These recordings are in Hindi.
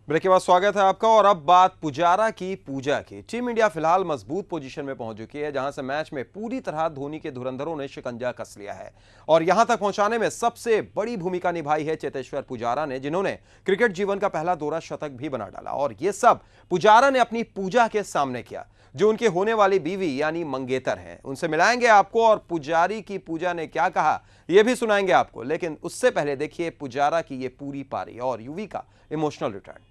ब्रेक के बाद स्वागत है आपका। और अब बात पुजारा की पूजा की। टीम इंडिया फिलहाल मजबूत पोजीशन में पहुंच चुकी है, जहां से मैच में पूरी तरह धोनी के धुरंधरों ने शिकंजा कस लिया है। और यहां तक पहुंचाने में सबसे बड़ी भूमिका निभाई है चेतेश्वर पुजारा ने, जिन्होंने क्रिकेट जीवन का पहला दोहरा शतक भी बना डाला। और यह सब पुजारा ने अपनी पूजा के सामने किया, जो उनके होने वाली बीवी यानी मंगेतर हैं। उनसे मिलाएंगे आपको, और पुजारी की पूजा ने क्या कहा यह भी सुनाएंगे आपको। लेकिन उससे पहले देखिए पुजारा की ये पूरी पारी और युवी का इमोशनल रिटर्न।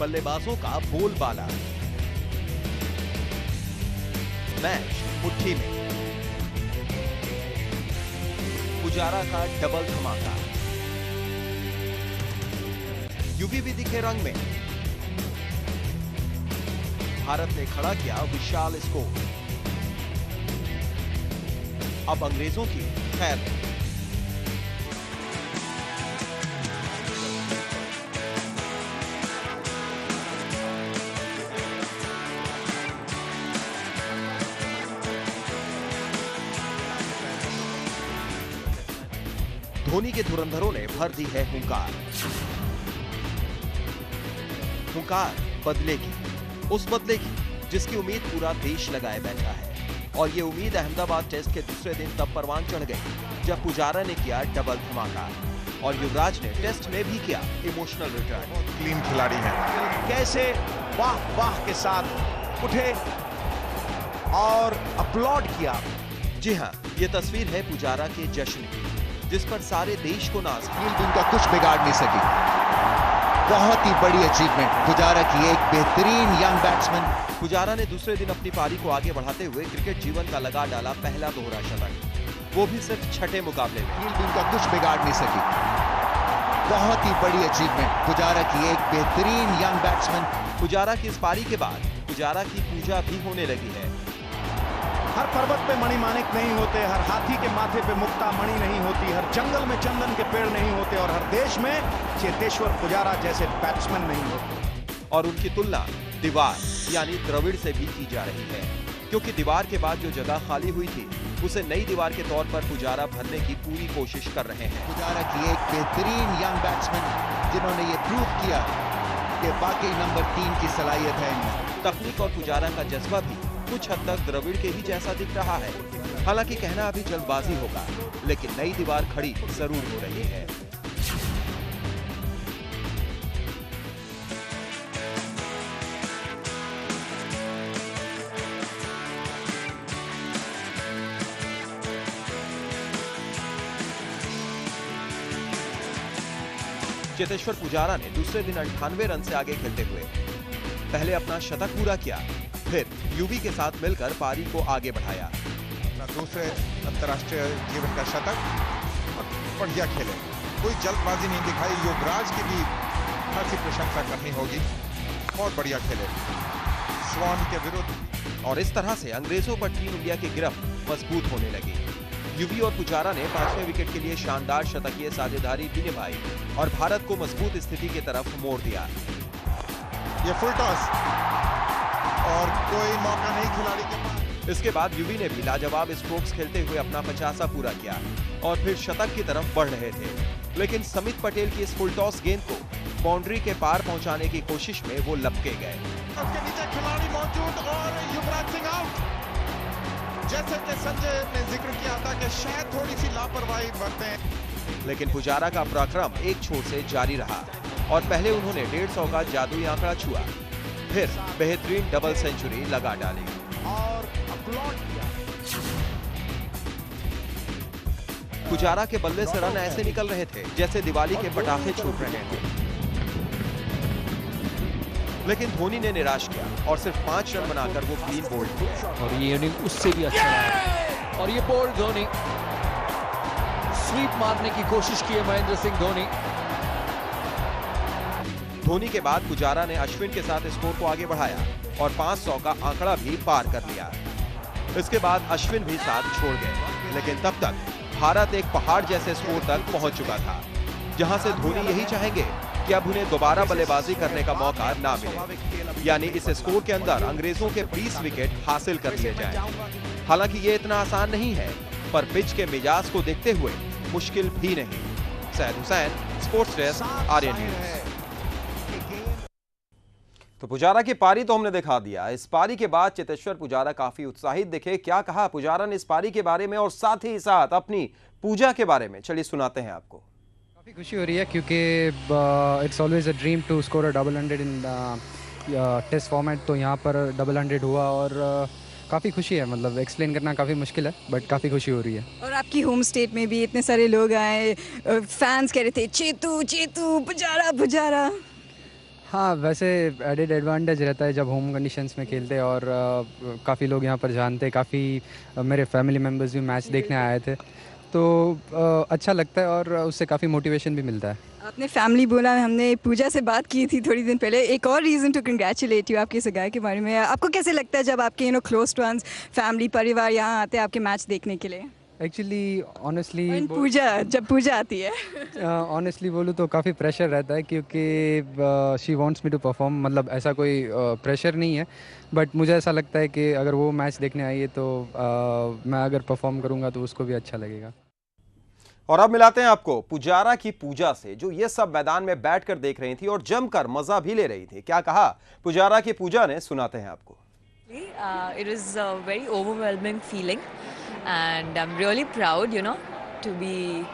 बल्लेबाजों का बोलबाला, मैच मुट्ठी में, पुजारा का डबल धमाका, युवी भी दिखे रंग में। भारत ने खड़ा किया विशाल स्कोर। अब अंग्रेजों की खैर नहीं। धोनी के धुरंधरों ने भर दी है हुंकार। हुंकार बदले की, उस बदले की जिसकी उम्मीद पूरा देश लगाए बैठा है। और ये उम्मीद अहमदाबाद टेस्ट के दूसरे दिन तब परवान चढ़ गई जब पुजारा ने किया डबल धमाका। और युवराज ने टेस्ट में भी किया इमोशनल रिटर्न। क्लीन खिलाड़ी है, कैसे वाह वाह के साथ उठे और अपलॉड किया। जी हाँ, ये तस्वीर है पुजारा के जश्न की, जिस पर सारे देश को नाज है। फील्ड उनका कुछ बिगाड़ नहीं सकी। बहुत ही बड़ी अचीवमेंट पुजारा की, एक बेहतरीन यंग बैट्समैन। पुजारा ने दूसरे दिन अपनी पारी को आगे बढ़ाते हुए क्रिकेट जीवन का लगा डाला पहला दोहरा शतक, वो भी सिर्फ छठे मुकाबले में। फील्ड उनका कुछ बिगाड़ नहीं सकी। बहुत ही बड़ी अचीवमेंट पुजारा की, एक बेहतरीन यंग बैट्समैन। पुजारा की इस पारी के बाद पुजारा की पूजा भी होने लगी है। हर पर्वत पे मणिमाणिक नहीं होते, हर हाथी के माथे पे मुक्ता मणि नहीं होती, हर जंगल में चंदन के पेड़ नहीं होते, और हर देश में चेतेश्वर पुजारा जैसे बैट्समैन नहीं होते। और उनकी तुलना दीवार यानी द्रविड़ से भी की जा रही है, क्योंकि दीवार के बाद जो जगह खाली हुई थी उसे नई दीवार के तौर पर पुजारा भरने की पूरी कोशिश कर रहे हैं। पुजारा की एक बेहतरीन यंग बैट्समैन, जिन्होंने ये प्रूव किया कि वाकई नंबर 3 की सलाहियत है इनमें। तकनीक और पुजारा का जज्बा भी कुछ हद तक द्रविड़ के ही जैसा दिख रहा है। हालांकि कहना अभी जल्दबाजी होगा, लेकिन नई दीवार खड़ी जरूर हो रही है। चेतेश्वर पुजारा ने दूसरे दिन 98 रन से आगे खेलते हुए पहले अपना शतक पूरा किया, फिर युवी के साथ मिलकर पारी को आगे बढ़ाया। दूसरे अंतर्राष्ट्रीय जीवन का शतक, बढ़िया खेले, कोई जल्दबाजी नहीं दिखाई। युवराज की भी खासी प्रशंसा करनी होगी, बहुत बढ़िया खेले स्वॉन के विरुद्ध। और इस तरह से अंग्रेजों पर टीम इंडिया की गिरफ्त मजबूत होने लगी। युवी और पुजारा ने 5वें विकेट के लिए शानदार शतकीय साझेदारी भी निभाई और भारत को मजबूत स्थिति की तरफ मोड़ दिया। ये फुल टॉस और कोई मौका नहीं खिलाड़ी के पास। इसके बाद युवी ने भी लाजवाब स्ट्रोक्स खेलते हुए अपना 50वां पूरा किया और फिर शतक की तरफ बढ़ रहे थे। लेकिन समित पटेल की इस फुल टॉस गेंद को बाउंड्री के पार पहुंचाने की कोशिश में वो लपके गए। उसके नीचे खिलाड़ी मौजूद और युवराज सिंह आउट। जैसे कि संजय ने जिक्र किया था कि शायद थोड़ी सी लापरवाही बरते हैं, लेकिन पुजारा का पराक्रम एक छोर से जारी रहा और पहले उन्होंने 150 का जादुई आंकड़ा छुआ, फिर बेहतरीन डबल सेंचुरी लगा डाली और अपलॉड किया। पुजारा के बल्ले से रन ऐसे निकल रहे थे जैसे दिवाली के पटाखे छूट रहे थे। लेकिन धोनी ने निराश किया और सिर्फ 5 रन बनाकर वो क्लीन बोल्ड किए। और ये इनिंग उससे भी अच्छा रहा और ये बोल्ड धोनी, स्वीप मारने की कोशिश की है महेंद्र सिंह धोनी। धोनी के बाद पुजारा ने अश्विन के साथ स्कोर को आगे बढ़ाया और 500 का आंकड़ा भी पार कर लिया। इसके बाद अश्विन भी साथ छोड़ गए, लेकिन तब तक भारत एक पहाड़ जैसे स्कोर तक पहुंच चुका था, जहां से धोनी यही चाहेंगे कि अब उन्हें दोबारा बल्लेबाजी करने का मौका ना मिले, यानी इस स्कोर के अंदर अंग्रेजों के 20 विकेट हासिल कर लिए जाएं। हालांकि ये इतना आसान नहीं है, पर पिच के मिजाज को देखते हुए मुश्किल भी नहीं। Syed Hussain, sports desk, Aryan news. तो पुजारा की पारी तो हमने दिखा दिया। इस पारी के बाद चेतेश्वर पुजारा काफी उत्साहित दिखे। क्या कहा पुजारा ने इस पारी के बारे में और साथ ही साथ अपनी पूजा के बारे में, चलिए सुनाते हैं आपको। काफ़ी खुशी हो रही है क्योंकि it's always a dream to score a double 100 in test format. तो यहाँ पर डबल 100 हुआ और काफ़ी खुशी है। मतलब एक्सप्लेन करना काफ़ी मुश्किल है, बट काफ़ी खुशी हो रही है। और आपकी होम स्टेट में भी इतने सारे लोग आए, फैंस कह रहे थे चेतू चेतू पुजारा पुजारा। हाँ, वैसे एडेड एडवांटेज रहता है जब होम कंडीशंस में खेलते हैं और काफ़ी लोग यहाँ पर जानते हैं। काफ़ी मेरे फैमिली मेम्बर्स भी मैच देखने आए थे, तो अच्छा लगता है और उससे काफ़ी मोटिवेशन भी मिलता है। आपने फैमिली बोला, हमने पूजा से बात की थी थोड़ी दिन पहले। एक और रीज़न टू कंग्रेचुलेट यू आपकी सगाई के बारे में। आपको कैसे लगता है जब आपके क्लोज वंस, फैमिली, परिवार यहाँ आते हैं आपके मैच देखने के लिए? एक्चुअली ऑनेस्टली जब पूजा आती है ऑनेस्टली बोलूँ तो काफ़ी प्रेशर रहता है क्योंकि she wants me to perform. मतलब ऐसा कोई प्रेशर नहीं है, बट मुझे ऐसा लगता है कि अगर वो मैच देखने आई है तो मैं अगर परफॉर्म करूँगा तो उसको भी अच्छा लगेगा। और अब मिलाते हैं आपको पुजारा की पूजा से, जो ये सब मैदान में बैठकर देख रही थी और जमकर मजा भी ले रही थी। क्या कहा पुजारा की पूजा ने, सुनाते हैं आपको। It is a very overwhelming feeling and I'm really proud, to be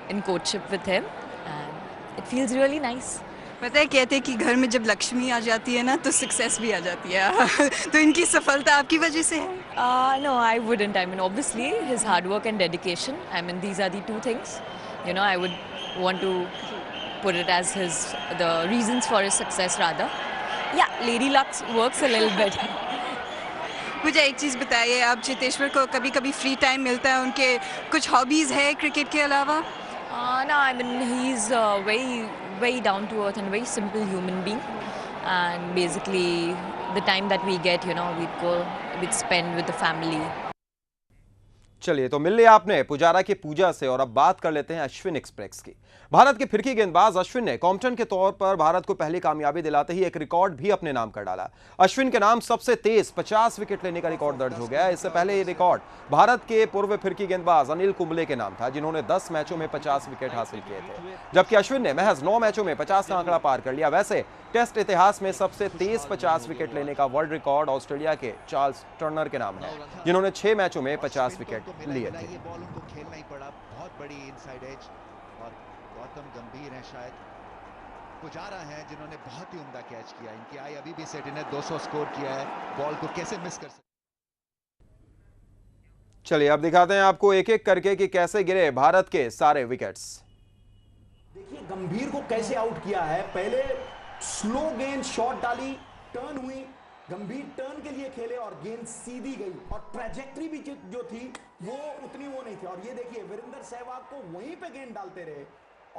in courtship with him and it feels really nice. पता है, कहते हैं कि घर में जब लक्ष्मी आ जाती है ना तो सक्सेस भी आ जाती है तो इनकी सफलता आपकी वजह से है? No, I wouldn't. I mean, obviously his hard work and dedication. I mean, these are the two things. I would want to put it as the reasons for his success rather. Yeah, Lady Luck works a little bit. मुझे एक चीज़ बताइए, आप चेतेश्वर को कभी कभी फ्री टाइम मिलता है, उनके कुछ हॉबीज़ है क्रिकेट के अलावा? No, I mean, he's very down to earth and very simple human being. And basically, the time that we get, we'd spend with the family. चलिए, तो मिल लिया आपने पुजारा की पूजा से, और अब बात कर लेते हैं अश्विन एक्सप्रेस की। भारत के फिरकी गेंदबाज अश्विन ने कॉम्पटन के तौर पर भारत को पहली कामयाबी दिलाते ही एक रिकॉर्ड भी अपने नाम कर डाला। अश्विन के नाम सबसे तेज 50 विकेट लेने का रिकॉर्ड दर्ज हो गया। इससे पहले ये रिकॉर्ड भारत के पूर्व फिरकी गेंदबाज अनिल कुंबले के नाम था, जिन्होंने 10 मैचों में 50 विकेट हासिल किए थे, जबकि अश्विन ने महज 9 मैचों में 50 का आंकड़ा पार कर लिया। वैसे टेस्ट इतिहास में सबसे तेज 50 विकेट लेने का वर्ल्ड रिकॉर्ड ऑस्ट्रेलिया के चार्ल्स टर्नर के नाम है, जिन्होंने 6 मैचों में 50 विकेट लिए थे। ये बॉल उनको खेलना ही पड़ा, बहुत बड़ी इनसाइड एज, और गौतम गंभीर हैं शायद पुजारा हैं जिन्होंने बहुत ही उम्दा कैच किया। इनकी आई अभी भी सेट, इन्हें 200 स्कोर किया है, बॉल को कैसे मिस कर सकते। चलिए, अब दिखाते हैं आपको एक एक करके कि कैसे गिरे भारत के सारे विकेट्स। देखिए गंभीर को कैसे आउट किया है। पहले स्लो गेंद शॉट डाली, टर्न हुई, गंभीर टर्न के लिए खेले और गेंद सीधी गई, और ट्रैजेक्टरी भी जो थी वो उतनी वो नहीं थी। और ये देखिए वीरेंद्र सहवाग को वहीं पे गेंद डालते रहे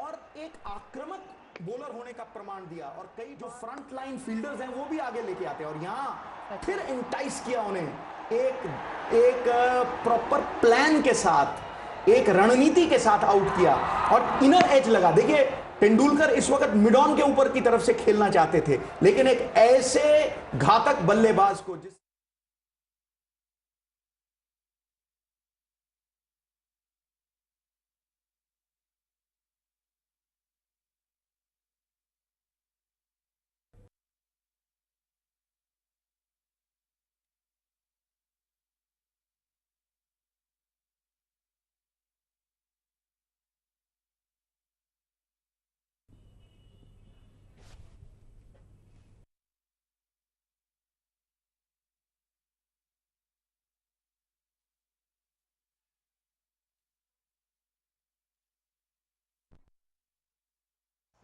और एक आक्रामक बॉलर होने का प्रमाण दिया, और कई जो फ्रंट लाइन फील्डर्स हैं वो भी आगे लेके आते हैं, और यहां फिर इंटाइस किया उन्हें एक प्रॉपर प्लान के साथ, एक रणनीति के साथ आउट किया और इनर एज लगा। देखिए तेंदुलकर इस वक्त मिड ऑन के ऊपर की तरफ से खेलना चाहते थे, लेकिन एक ऐसे घातक बल्लेबाज को जिस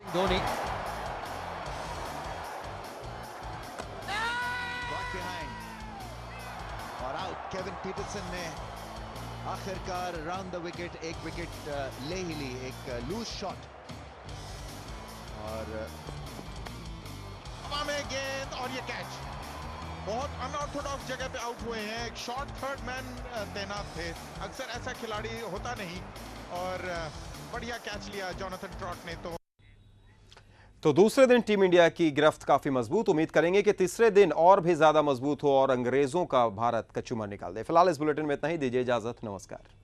Dhoni. Got behind और आउट। केविन पीटरसन ने आखिरकार राउंड द विकेट एक विकेट ले ही ली, एक लूज शॉट, और हवा में गेंद और ये कैच। बहुत अनऑर्थोडॉक्स जगह पे आउट हुए हैं, एक शॉर्ट थर्ड मैन तैनात थे, अक्सर ऐसा खिलाड़ी होता नहीं, और बढ़िया कैच लिया जोनाथन ट्रॉट ने। तो दूसरे दिन टीम इंडिया की गिरफ्त काफी मजबूत। उम्मीद करेंगे कि तीसरे दिन और भी ज्यादा मजबूत हो और अंग्रेजों का भारत कच्चूमर निकाल दे। फिलहाल इस बुलेटिन में इतना ही, दीजिए इजाजत, नमस्कार।